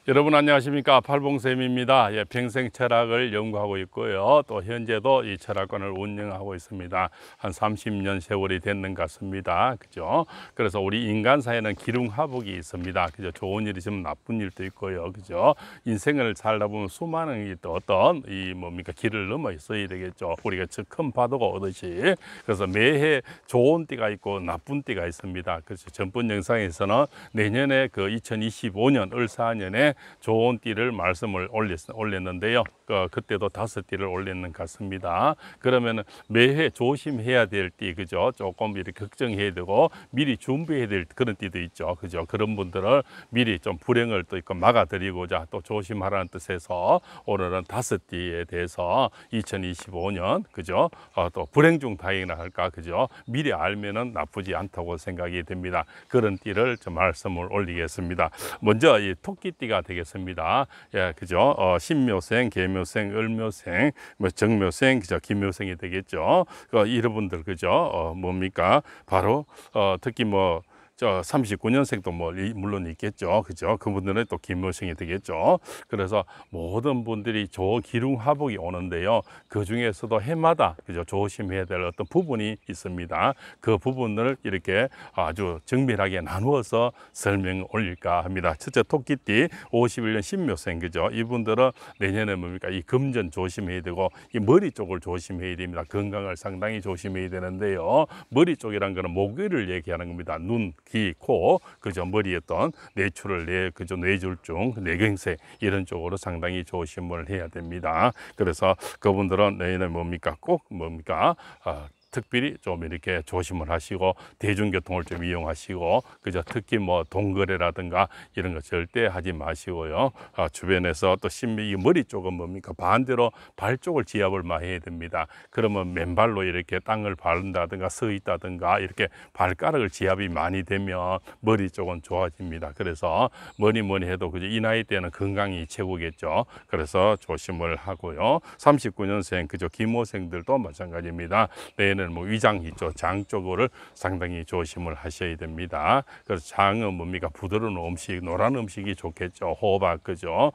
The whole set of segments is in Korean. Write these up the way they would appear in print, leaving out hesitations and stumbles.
여러분 안녕하십니까, 팔봉쌤입니다. 평생 철학을 연구하고 있고요. 또 현재도 이 철학관을 운영하고 있습니다. 한 30년 세월이 됐는 것 같습니다. 그죠? 그래서 우리 인간 사회는 기륭하복이 있습니다. 그죠? 좋은 일이 있으면 나쁜 일도 있고요. 그죠? 인생을 살다 보면 수많은 또 어떤 길을 넘어 있어야 되겠죠. 우리가 큰 파도가 오듯이. 그래서 매해 좋은 때가 있고 나쁜 때가 있습니다. 그래서 전번 영상에서는 내년에 그 2025년 을사년에 좋은 띠를 말씀을 올렸는데요. 그때도 5띠를 올렸는 것 같습니다. 그러면 매해 조심해야 될 띠, 그죠? 조금 이렇게 걱정해야 되고 미리 준비해야 될 그런 띠도 있죠. 그죠? 그런 분들을 미리 좀 불행을 또 있고 막아드리고자 또 조심하라는 뜻에서 오늘은 5띠에 대해서 2025년, 그죠? 또 불행 중 다행이나 할까, 그죠? 미리 알면은 나쁘지 않다고 생각이 됩니다. 그런 띠를 좀 말씀을 올리겠습니다. 먼저 이 토끼띠가 되겠습니다. 예, 그죠? 신묘생, 계묘생, 을묘생, 정묘생, 그죠? 김묘생이 되겠죠. 이분들, 그죠? 뭡니까? 바로 특히 39년생도 물론 있겠죠. 그죠? 그분들은 또 김묘생이 되겠죠. 그래서 모든 분들이 좋은 기륭화복이 오는데요. 그 중에서도 해마다, 그죠? 조심해야 될 어떤 부분이 있습니다. 그 부분을 이렇게 아주 정밀하게 나누어서 설명을 올릴까 합니다. 첫째, 토끼띠 51년 신묘생, 그죠? 이분들은 내년에 이 금전 조심해야 되고, 이 머리 쪽을 조심해야 됩니다. 건강을 상당히 조심해야 되는데요. 머리 쪽이란 거는 목요일을 얘기하는 겁니다. 눈, 귀, 코, 그죠? 머리에 어떤 뇌출을 그죠? 뇌졸중, 뇌경색 이런 쪽으로 상당히 조심을 해야 됩니다. 그래서 그분들은 내년에 꼭 특별히 좀 이렇게 조심을 하시고 대중교통을 좀 이용하시고, 그죠? 특히 동거래라든가 이런 거 절대 하지 마시고요. 주변에서 또 이 머리 쪽은 반대로 발 쪽을 지압을 많이 해야 됩니다. 그러면 맨발로 이렇게 땅을 밟는다든가 서 있다든가 이렇게 발가락을 지압이 많이 되면 머리 쪽은 좋아집니다. 그래서 뭐니 해도 그죠? 이 나이 때는 건강이 최고겠죠. 그래서 조심을 하고요. 39년생, 그죠? 김호생들도 마찬가지입니다. 내는 위장 있죠. 장 쪽을 상당히 조심을 하셔야 됩니다. 그래서 장은 부드러운 음식, 노란 음식이 좋겠죠. 호박, 그죠?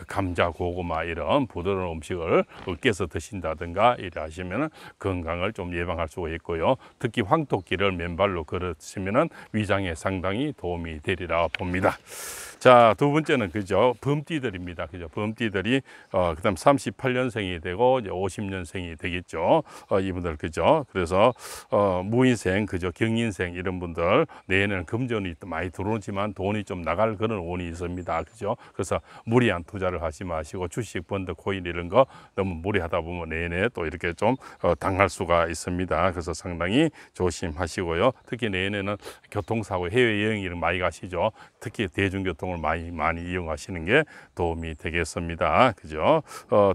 감자, 고구마 이런 부드러운 음식을 으깨서 드신다든가 이래 하시면 건강을 좀 예방할 수가 있고요. 특히 황토끼를 맨발로 걸으시면 위장에 상당히 도움이 되리라 봅니다. 자, 두 번째는 그죠? 범띠들입니다. 그죠? 범띠들이 그다음 38년생이 되고 이제 50년생이 되겠죠. 이분들, 그죠? 그래서 무인생, 그죠? 경인생 이런 분들 내년에는 금전이 많이 들어오지만 돈이 좀 나갈 그런 운이 있습니다. 그죠? 그래서 무리한 투자를 하지 마시고 주식, 펀드, 코인 이런 거 너무 무리하다 보면 내년에 또 이렇게 좀 당할 수가 있습니다. 그래서 상당히 조심하시고요. 특히 내년에는 교통사고, 해외여행 이런 많이 가시죠. 특히 대중교통을 많이 이용하시는 게 도움이 되겠습니다. 그죠?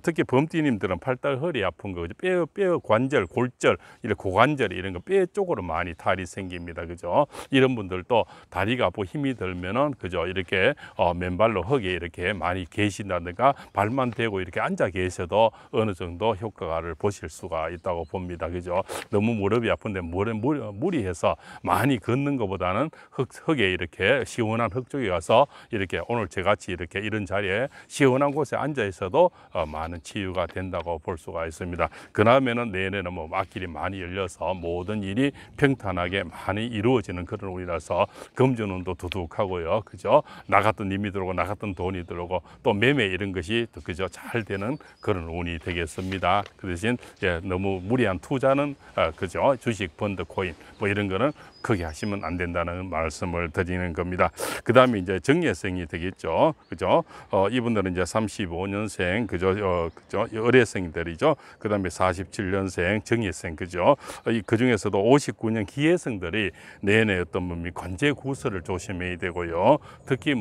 특히 범띠님들은 팔다리, 허리 아픈 거, 뼈 관절, 골절, 이런 고관절 이런 거 뼈 쪽으로 많이 탈이 생깁니다. 그죠? 이런 분들도 다리가 아프고 힘이 들면은, 그죠? 이렇게 맨발로 흙에 이렇게 많이 계신다든가 발만 대고 이렇게 앉아 계셔도 어느 정도 효과를 보실 수가 있다고 봅니다. 그죠? 너무 무릎이 아픈데 무리해서 많이 걷는 것보다는 흙에 이렇게 시원한 흙 쪽에 가서 이렇게 오늘 저같이 이렇게 이런 자리에 시원한 곳에 앉아 있어도 많은 치유가 된다고 볼 수가 있습니다. 그다음에는 내년에는 앞길이 많이 열려서 모든 일이 평탄하게 많이 이루어지는 그런 운이라서 금전운도 두둑하고요. 그죠? 나갔던 힘이 들어오고 나갔던 돈이 들어오고 또 매매 이런 것이 그죠? 잘 되는 그런 운이 되겠습니다. 그 대신 너무 무리한 투자는 그죠? 주식, 펀드, 코인 이런 거는 크게 하시면 안 된다는 말씀을 드리는 겁니다. 그 다음에 이제 정예생이 되겠죠. 그죠? 이분들은 이제 35년생, 그죠? 의뢰생들이죠. 그 다음에 47년생 정예생, 그죠? 그 중에서도 59년 기해생들이 내내 어떤 관제구설을 조심해야 되고요. 특히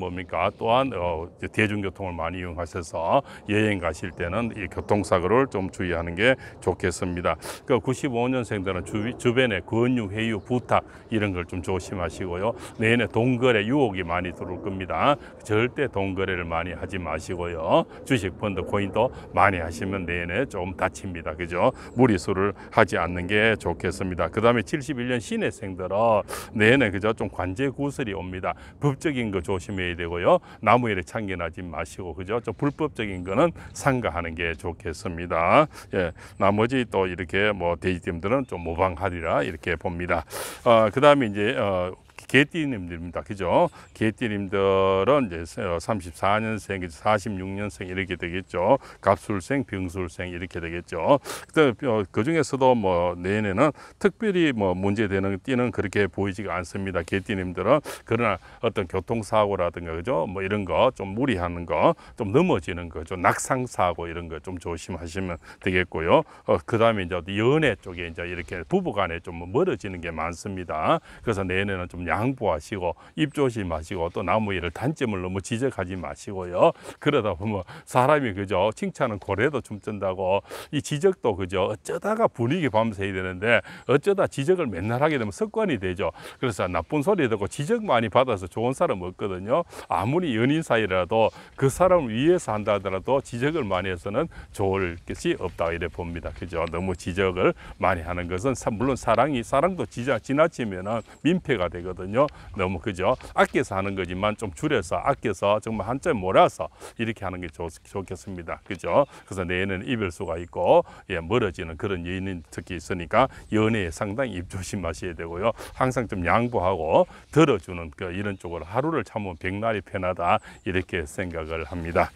또한 대중교통을 많이 이용하셔서 여행 가실 때는 이 교통사고를 좀 주의하는 게 좋겠습니다. 그 95년생들은 주변에 권유, 회유, 부탁 이런 걸 좀 조심하시고요. 내년에 돈 거래 유혹이 많이 들어올 겁니다. 절대 돈 거래를 많이 하지 마시고요. 주식 펀드 코인도 많이 하시면 내년에 좀 다칩니다. 그죠? 무리수를 하지 않는 게 좋겠습니다. 그 다음에 71년 신해생들은 내년에 그죠? 좀 관제 구설이 옵니다. 법적인 거 조심해야 되고요. 나무일에 참견하지 마시고 그죠? 좀 불법적인 거는 삼가하는 게 좋겠습니다. 예, 나머지 또 이렇게 뭐 돼지띠님들은 좀 모방하리라 이렇게 봅니다. 그 다음에 이제 개띠님들입니다. 그죠? 개띠님들은 이제 34년생, 46년생 이렇게 되겠죠. 갑술생, 병술생 이렇게 되겠죠. 그 중에서도 뭐 내년에는 특별히 뭐 문제되는 띠는 그렇게 보이지가 않습니다. 개띠님들은. 그러나 어떤 교통사고라든가 그죠? 뭐 이런 거 좀 무리하는 거, 좀 넘어지는 거, 좀 낙상사고 이런 거 좀 조심하시면 되겠고요. 그 다음에 이제 연애 쪽에 이제 이렇게 부부간에 좀 멀어지는 게 많습니다. 그래서 내년에는 좀 양보하시고 입 조심하시고 또 나무 일을 단점을 너무 지적하지 마시고요. 그러다 보면 사람이 그죠? 칭찬은 고래도 춤춘다고 이 지적도 그죠? 어쩌다가 분위기 밤새 해야 되는데 어쩌다 지적을 맨날 하게 되면 습관이 되죠. 그래서 나쁜 소리 듣고 지적 많이 받아서 좋은 사람 없거든요. 아무리 연인 사이라도 그 사람을 위해서 한다 하더라도 지적을 많이 해서는 좋을 것이 없다 이래 봅니다. 그죠? 너무 지적을 많이 하는 것은 물론 사랑도 지나치면은 민폐가 되거든요. 너무 그죠? 아껴서 하는 거지만 좀 줄여서 아껴서 정말 한점 몰아서 이렇게 하는 게 좋겠습니다. 그죠? 그래서 내에는 이별수가 있고 예, 멀어지는 그런 연인 특히 있으니까 연애에 상당히 입 조심하셔야 되고요. 항상 좀 양보하고 들어주는 이런 쪽으로 하루를 참으면 백날이 편하다 이렇게 생각을 합니다.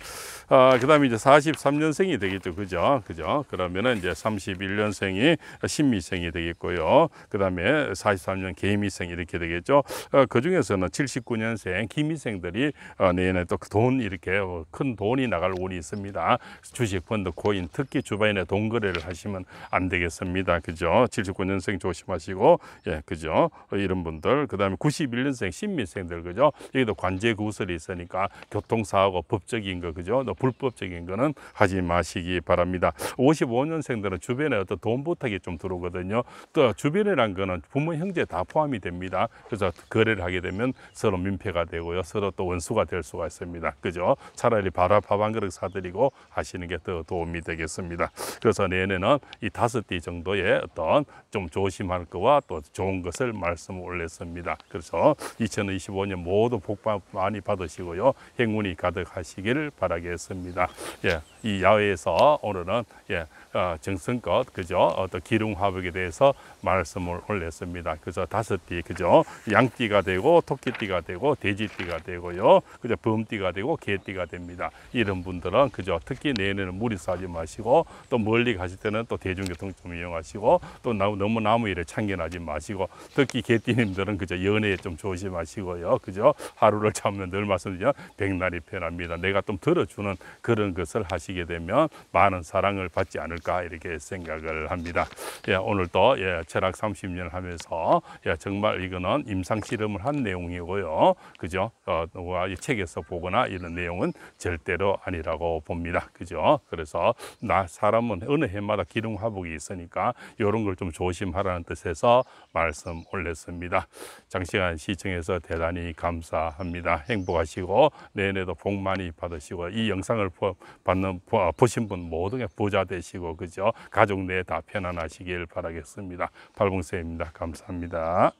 그 다음에 이제 43년생이 되겠죠. 그죠? 그러면은 이제 31년생이 신미생이 되겠고요. 그 다음에 43년 개미생 이렇게 되겠죠. 그 중에서는 79년생 기미생들이 내년에 또 돈 이렇게 큰 돈이 나갈 운이 있습니다. 주식, 펀드, 코인 특히 주변에 돈 거래를 하시면 안 되겠습니다. 그죠? 79년생 조심하시고 예, 그죠? 이런 분들 그 다음에 91년생 신미생들 그죠? 여기도 관제 구설이 있으니까 교통사고 법적인 거 그죠? 또 불법적인 거는 하지 마시기 바랍니다. 55년생들은 주변에 어떤 돈 부탁이 좀 들어오거든요. 또 주변이란 거는 부모 형제 다 포함이 됩니다. 그래서 거래를 하게 되면 서로 민폐가 되고요. 서로 또 원수가 될 수가 있습니다. 그죠? 차라리 밥 한 그릇 사드리고 하시는 게 더 도움이 되겠습니다. 그래서 내년에는 이 5띠 정도의 어떤 좀 조심할 거와 또 좋은 것을 말씀을 올렸습니다. 그래서 2025년 모두 복 많이 받으시고요. 행운이 가득하시기를 바라겠습니다. 예, 이 야외에서 오늘은 예, 정성껏 그죠? 어떤 기륭화복에 대해서 말씀을 올렸습니다. 그래서 5띠 그죠? 양띠가 되고 토끼띠가 되고 돼지띠가 되고요. 그죠? 범띠가 되고 개띠가 됩니다. 이런 분들은 그죠? 특히 내년에는 무리하지 마시고 또 멀리 가실 때는 또 대중교통 좀 이용하시고 또 너무 나무 일에 참견하지 마시고 특히 개띠님들은 그죠? 연애에 좀 조심하시고요. 그죠? 하루를 참으면 늘 말씀드리죠. 백날이 편합니다. 내가 좀 들어주는 그런 것을 하시게 되면 많은 사랑을 받지 않을까 이렇게 생각을 합니다. 예, 오늘도 예, 철학 30년 하면서 예, 정말 이거는 임상 실험을 한 내용이고요. 그죠? 누가 이 책에서 보거나 이런 내용은 절대로 아니라고 봅니다. 그죠? 그래서 사람은 어느 해마다 기능화복이 있으니까 이런 걸 좀 조심하라는 뜻에서 말씀 올렸습니다. 장시간 시청해서 대단히 감사합니다. 행복하시고 내년에도 복 많이 받으시고 이 영상을 보신 분 모두가 부자 되시고 그죠? 가족 내 다 편안하시길 바라겠습니다. 팔봉쌤입니다. 감사합니다.